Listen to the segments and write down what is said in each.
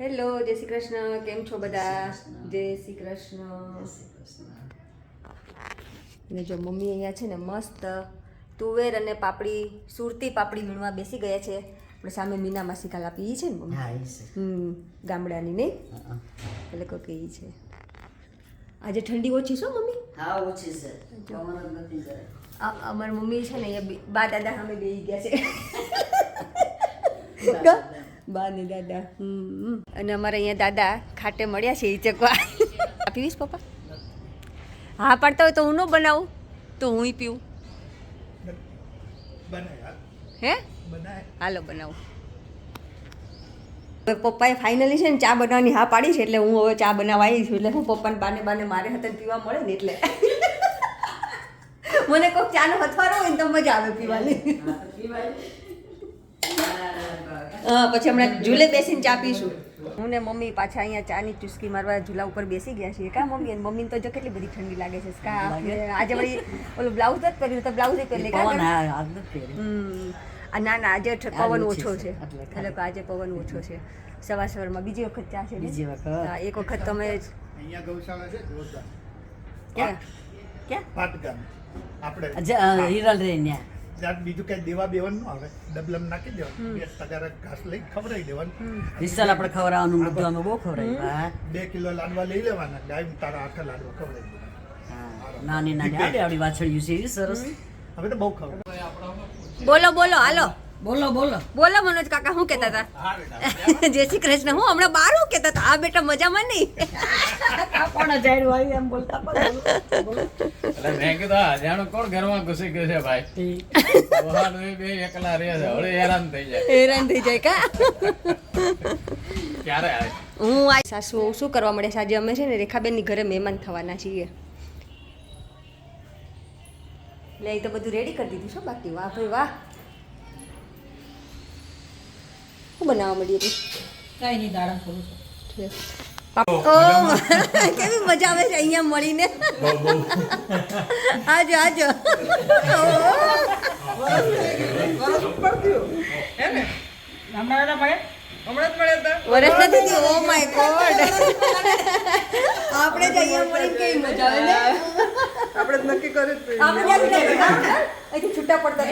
Hello, જય શ્રી કૃષ્ણ. કેમ છો બધા? જય શ્રી કૃષ્ણ. અને જો મમ્મી અહીંયા છે ને મસ્ત તુવેર અને પાપડી, સુરતી પાપડી વીણવા બેસી ગયા છે. આપણે સામે મીના માસી કાલ આપી છે ને મમ્મી, ગામડાની નહીં એટલે કોઈ કહે છે. આજે ઠંડી ઓછી છો મમ્મી? હા, ઓછી છે. પવન જ નથી જરા. અમારી મમ્મી છે ને અહીંયા બા દાદા સામે બેસી ગયા છે. બા ને દાદા. અને અમારે અહીંયા દાદા ખાટે મળ્યા છે ઈચકવા. પીવીશ પપ્પા? હા પાડતા હોય તો હું ન બનાવું તો હું પીવું. હે હાલો બનાવું. પપ્પાએ ફાઇનલી છે ને ચા બનાવવાની હા પાડી છે એટલે હું હવે ચા બનાવવા આવી છું. એટલે હું પપ્પાને બાને મારે હાથે પીવા મળે ને એટલે મને કોઈક ચાનો હથવારો હોય ને તો મજા આવે પીવાની. પછી હમણાં ઝૂલે બેસીને ચા પીશું. હું ને મમ્મી પાછા અહીંયા ચાની ચુસ્કી મારવા ઝૂલા ઉપર બેસી ગયા છીએ. કા મમ્મી? અને મમ્મીને તો જો કેટલી બધી ઠંડી લાગે છે. કા આજે વળી ઓલું બ્લાઉઝ જ પહેર્યું તો બ્લાઉઝ પહેરી કા. ના ના આજે પવન ઓછો છે એટલે આજે પવન ઓછો છે. સવારમાં બીજી વખત ચા છે. બીજી વખત એક વખત તમે અહીંયા ગૌશાળા છે જોરદાર. ક્યાં પાટગામ આપણે હિરલ રે ન્યા ત્યાં બીજું કઈ દેવા બેવાનું આવે ડબલમ નાખી દેવાનું 2 તગારા ઘાસ લઈ ખવડાવી દેવાનું. વિશાલ આપણે ખવડાવવાનું બધું અમે બહુ ખવડાવ્યું. 2 કિલો લાડવા લઈ લેવાના ગાય તારા આખા લાડવા ખવડાવી દેવાના. નાની નાની આવડી વાછળ્યું છે એવી સરસ. હવે તો બહુ ખવડાવે. બોલો બોલો હાલો બોલો બોલો મનોજ કાકા શું કહેતા હતા? જય શ્રી કૃષ્ણ. હું હમણાં બહાર હું કહેતા હતા? આ બેટા મજામાં નહીં? કોણ જાણ્યું આવી એમ બોલતા એટલે મેં કીધું જાણો કોણ ઘરમાં ઘુસી ગયું છે ભાઈ. બે એકલા રહે છે હવે હેરાન થઈ જાય કા ક્યારે આવે? હું આ સાસુ શું કરવા મળે છે આજે? અમે છે ને રેખાબેનની ઘરે મહેમાન થવાના છીએ. એટલે એ તો બધું રેડી કરી દીધું છે બાકી. વાહ ભાઈ વાહ. શું બનાવવા માંડીએ તું? કઈ નહીં દાડા થોડું કેવી મજા આવે છે અહીંયા મળીને. આજો આજો. વરસ નથી થયું. Oh my God. આપણે જ અહીંયા મળીને કેવી મજા આવે ને. આપણે જ નક્કી કર્યું જ આપણે અહીંથી છૂટા પડતા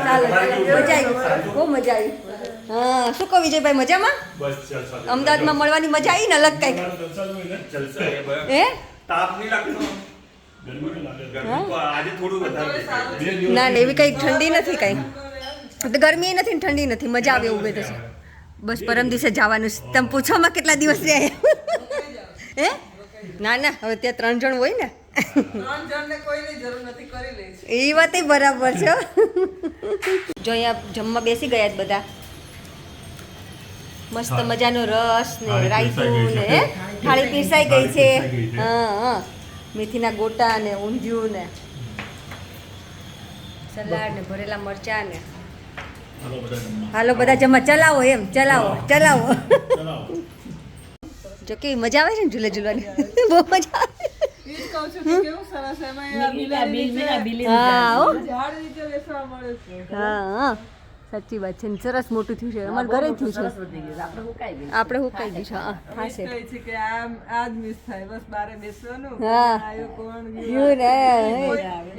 ચાલો મજા આવી. બહુ મજા આવી. હા શું કહો વિજયભાઈ? મજામાં? અમદાવાદમાં મળવાની મજા આવી ને અલગ કંઈક. હે ના ના એવી કંઈ ઠંડી નથી કંઈ. ગરમી નથી ને ઠંડી નથી. મજા આવે એવું બધું છે. બસ પરમ દિવસે જવાનું છે. તમે પૂછોમાં કેટલા દિવસ રહ્યા? હે ના ના હવે ત્યાં 3 જણ હોય ને. 3 જણને કોઈની જરૂર નથી, કરી લઈશ. એ વાત બરાબર છે. જો અહીંયા જમવા બેસી ગયા બધા. મસ્ત મજાનો રસ ને રાયતું ને થાળી પીરસાઈ ગઈ છે. હા મેથીના ગોટા ને ઊંધિયું ને સલાડ ને ભરેલા મરચા ને. હાલો બધા જમવા. ચલાવો એમ ચલાવો. જો કેવી મજા આવે છે ને ઝૂલે ઝૂલવાની. બહુ મજા આવે. ઈ જ કહું છું કે કેવું સરસ એમાં ઝાડ નીચે બેસવા મળે છે. હા સાચી વાત છે. સરસ મોટું થયું છે. અમારે ઘરે થયું છે. આપણે હુકાઈ ગયું છે. હા કહે છે કે આ જ મિસ થાય બસ બારે બેસવાનું. હા. આયો કોણ યુ ને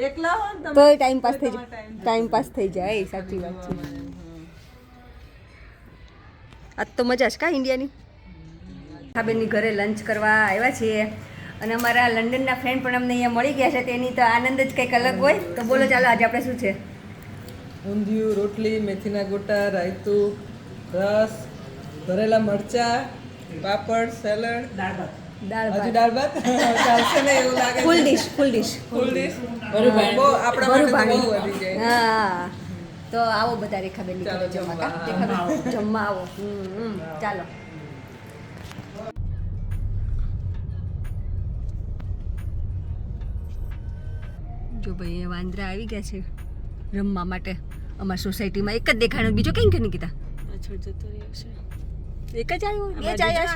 એકલા હો ને તોય ટાઈમ પાસ થઈ જાય. સાચી વાત છે. આજ તો મજા છે કા ઇન્ડિયાની. બેનની ઘરે લંચ કરવા આવ્યા છીએ અને અમારા લંડનના ફ્રેન્ડ પણ અમને અહીંયા મળી ગયા છે. તેની તો આનંદ જ કંઈક અલગ હોય. તો બોલો ચાલો આજે આપણે શું છે? ઊંધિયું, રોટલી, મેથીના ગોટા, રાયતું, રસ, ભરેલા મરચા, પાપડ, સેલડ, દાળ હજુ દાળ ભાત ચાલશે ને એવું લાગે. ફૂલ ડીશ બહુ આપણા માટે બહુ વધી જાય. હા તો આવો બધા રેખાબેનની ઘરે જમવા. રેખાબેન જમવા આવો. ચાલો. જો ભાઈ વાંદરા આવી ગયા છે રમવા માટે. અમારી સોસાયટીમાં એક જ દેખાણો, બીજો કઈ નહીં કીધા. એક જ આવ્યો? બે જ આવ્યા?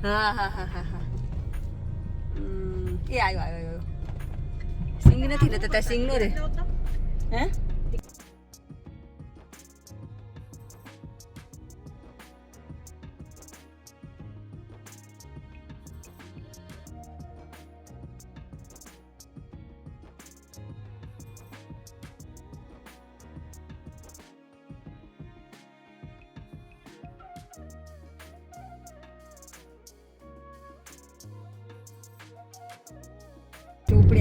હા. એ આવ્યો. સિંગ નથી ને તો સિંગ નો રે. હે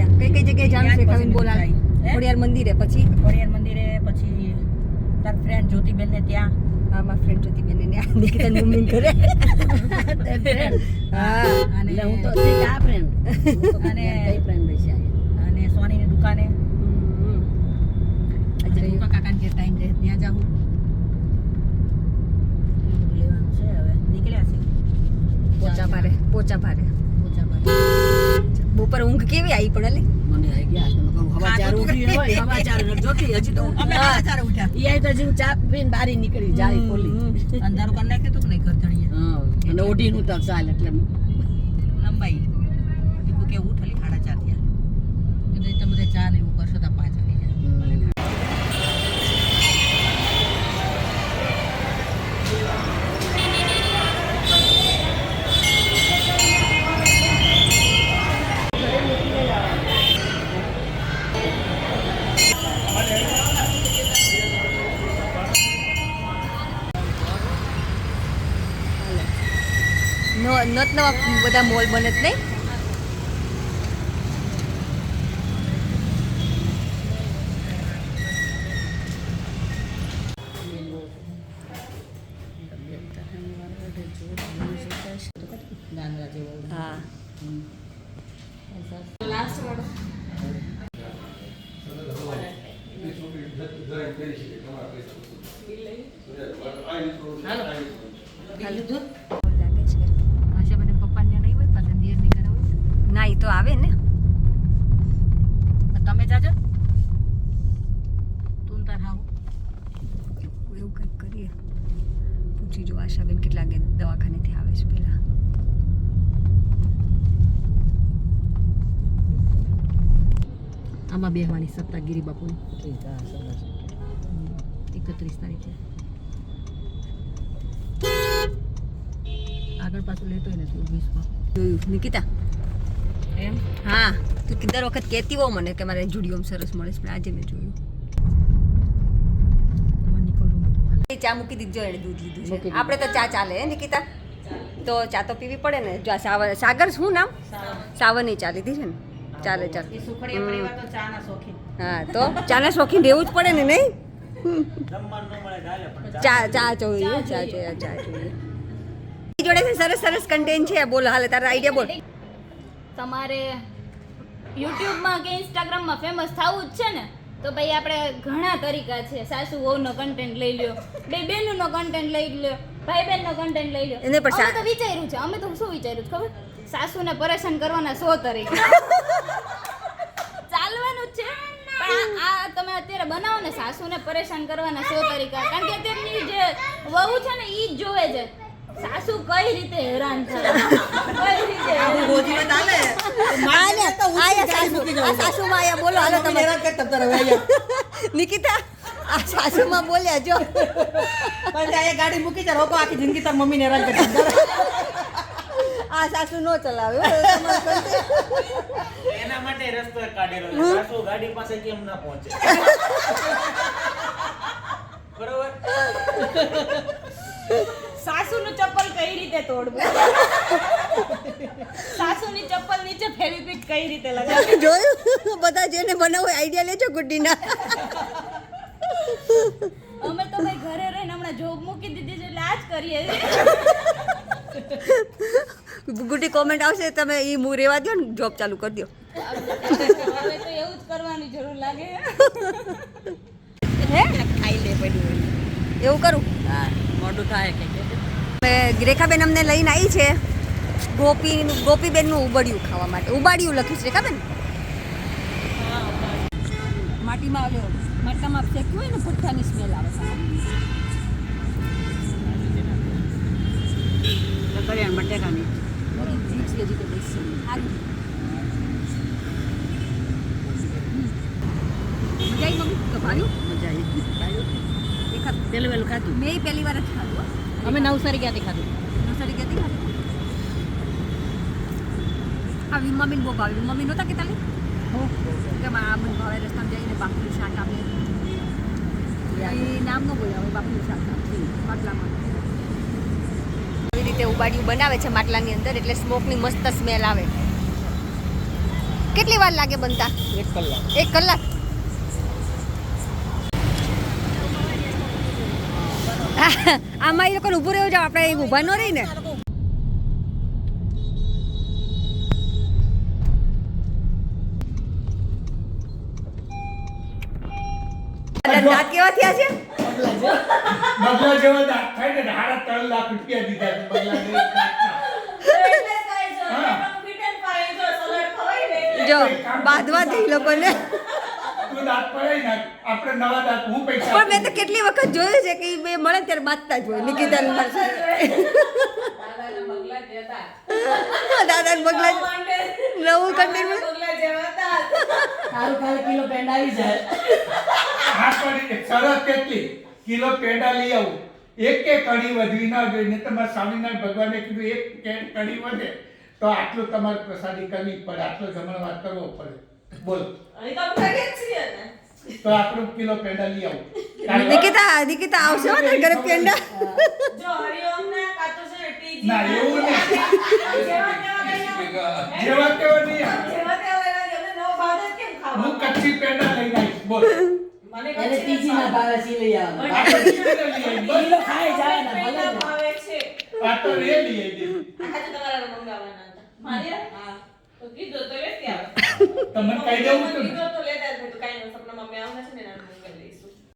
ગયા કઈ કઈ જગ્યાએ જાણું છે કવિન બોલાલ હે? ખોડિયાર મંદિરે પછી ખોડિયાર મંદિરે પછી તાર ફ્રેન્ડ જ્યોતિબેન ને ત્યાં હા મારા ફ્રેન્ડ જ્યોતિબેન ને નિકિતા મમ્મી કરે હા અને હું તો આ ફ્રેન્ડ અને કઈ ફ્રેન્ડ છે અને સોનીની દુકાને આજે રૂપા કાકાને જે ટાઈમ રહે ત્યાં જાઉં લેવાનું છે હવે નીકળ્યા છે પોચા ભારે પોચા ભારે બપોર ઊંઘ કેવી આવી પણ અલી મને આવી ગયા હવા ચાર ઉઠી હોય હવા ચાર જોતી હજી તો અમે હવા ચાર ઉઠ્યા ઈ આઈ તો જીવ ચા પીને બારી નીકળી જાળી ખોલી અંધારું કરી નાખ્યું તું કે નહીં ઘરધણીએ હા અને ઓઢીનું તો ચાલ એટલે લંબાઈ કીધું કે ઉઠલી 4:30 થયા કીધું તમે બધા ચા ને એવું કરશો તો 5 વાગી જાય નવા બધા મોલ બને જ નહીં હા ના એ તો આવે ને તમે જાજો તું તાર હાવ એવું કંઈક કરીએ પૂછી જો આશાબેન કેટલા દવાખાનેથી આવે છે પેલા આમાં બેહવાની સત્તા ગિરી બાપુની 31 તારીખે આગળ પાછું લેતોય નથી 20માં જોયું નિકિતા એમ હા તું દર વખત કહેતી હો મને કે મારે જુડિયોમાં સરસ મળે છે પણ આજે મેં જોયું તમારે નીકળવું બધું હાલ એ ચા મૂકી દીધો એને દૂધ લીધું છે આપણે તો ચા ચાલે હે નિકિતા તો ચા તો પીવી પડે ને જો સાગર શું નામ સાવરની ચા લીધી છે ને ચાલે ચાલે સુખડીયા પરિવાર તો ચા ના શોખીન હા તો ચાના શોખીન રહેવું જ પડે ને નહીં ચા જોઈએ ચા જોઈએ જોડે છે સરસ સરસ કન્ટેન્ટ છે બોલ હાલે તારા આઈડિયા બોલ તમારે યુટ્યુબમાં કે ઇન્સ્ટાગ્રામમાં ફેમસ થવું જ છે ને તો ભાઈ આપણે ઘણા તરીકા છે સાસુ વહુનો કન્ટેન્ટ લઈ લ્યો બે બહેનનો કન્ટેન્ટ લઈ લ્યો ભાઈ બહેનનો કન્ટેન્ટ લઈ લ્યો એને પણ અમે તો વિચાર્યું છે અમે તો શું વિચાર્યું છે ખબર સાસુને પરેશાન કરવાના 100 તરીકા ચાલવાનું જ છે પણ આ તમે અત્યારે બનાવો ને સાસુને પરેશાન કરવાના 100 તરીકા કારણ કે અત્યારની જે વહુ છે ને ઈ જ જોવે છે સાસુ કઈ રીતે હેરાન થાય કઈ રીતે સાસુમાં આયા બોલો હાલો તમે નિકિતા આ સાસુમાં બોલ્યા જો ગાડી મૂકી જા રોકો આખી જિંદગી તાર મમ્મીને હેરાન કરતી આ સાસુ નો ચલાવે એના માટે રસ્તો કાઢેલો છે સાસુ ગાડી પાસે કેમ ના પહોંચે બરોબર સાસુનું ચપ્પલ કઈ રીતે તોડવું સાસુની ચપ્પલ નીચે ફેવિક્વિક કઈ રીતે લગાવવું જોયું બધા જેને બનાવો આઈડિયા લેજો ગુડ્ડીના અમે તો ભાઈ ઘરે રહીને હમણાં જોબ મૂકી દીધી છે એટલે આ જ કરીએ ગુડ્ડી કોમેન્ટ આવશે તમે એ હું રેવા દો ને જોબ ચાલુ કરી દો હવે તો એવું જ કરવાની જરૂર લાગે હે ખાઈ લે પડ્યું એવું કરું હા મોઢું થાય કે રેખાબેન અમને લઈને આવી છે ગોપીબેનનું ઉબડિયું ખાવા માટે ઉબાડિયું લખ્યું છે રેખાબેન માટીમાં આવ્યો માટલામાં ફેંક્યું હોય ને ભઠ્ઠાની સ્મેલ આવે કરિયાણ બટેકાની મિક્સ વેજીટેબલ્સ સારું મજા આવી મમ્મી તો ભાવ્યું મજા આવી એકાદ પેલું વેલું ખાધું મેં પહેલી વાર જ ખાધું અમે નવસારી ક્યાંથી ખાધું નવસારી ગઈ હતી આ વિમાબેન બહુ ભાવે વિમાબેન નહોતા કે તાલે કે આ મને ભાવે રસ્તામાં જઈને બાપુનું શાક આપે એ નામ ન બોલ્યા હવે બાપુનું શાક આપે માટલામાં એવી રીતે ઉબાડિયું બનાવે છે માટલાની અંદર એટલે સ્મોકની મસ્ત સ્મેલ આવે કેટલી વાર લાગે બનતા? 1 કલાક. 1 કલાક. આમાં એ લોકોને ઊભું રહેવું છે, આપણે અહીં ઊભા ન રહી ને. દાંત કેવા થયા છે? બગલા જેવા દાંત થાય ને 3.5 લાખ રૂપિયા દીધા છે બગલાને દાંતના. જો બાંધવાથી એ લોકોને. તું દાંત પડાઈ નાખ, આપણે નવા દાંત હું પૈસા પણ મેં તો કેટલી વખત જોયું છે કે ઈ બે મળે ને ત્યારે બાંધતા જ હોય. નિકિતા દાદા બગલા નવું કન્ટેન્ટ સારું કાલે કિલો પેંડા આવી જાય. હા પણ શરત કેટલી? કિલો પેંડા લઈ આવું, એક કે કઢી વધવી ના જોઈએ. ને તમારા સ્વામિનારાયણ ભગવાને કીધું એક કઢી વધે તો આટલું તમારે પ્રસાદી કરવી પડે, આટલો જમણવાર કરવો પડે. બોલો તો આપણું કિલો પેંડા લઈ આવું. નિકિતા આવશે હો તારા ઘરે પેંડા. ના એવું નહીં, જેવા તેવા નહીં. હું કચ્છી પેંડા લઈને આવીશ. બોલ એને ત્રીજી ના ભાવે સી લઈ આવવાનું. આપણે પેંડા લઈ આવીશ. બસ. કિલો ખાઈ જાય ને ભલે ને. આ તો એ લઈ આવી. તમને કહી દેવું હતું ને.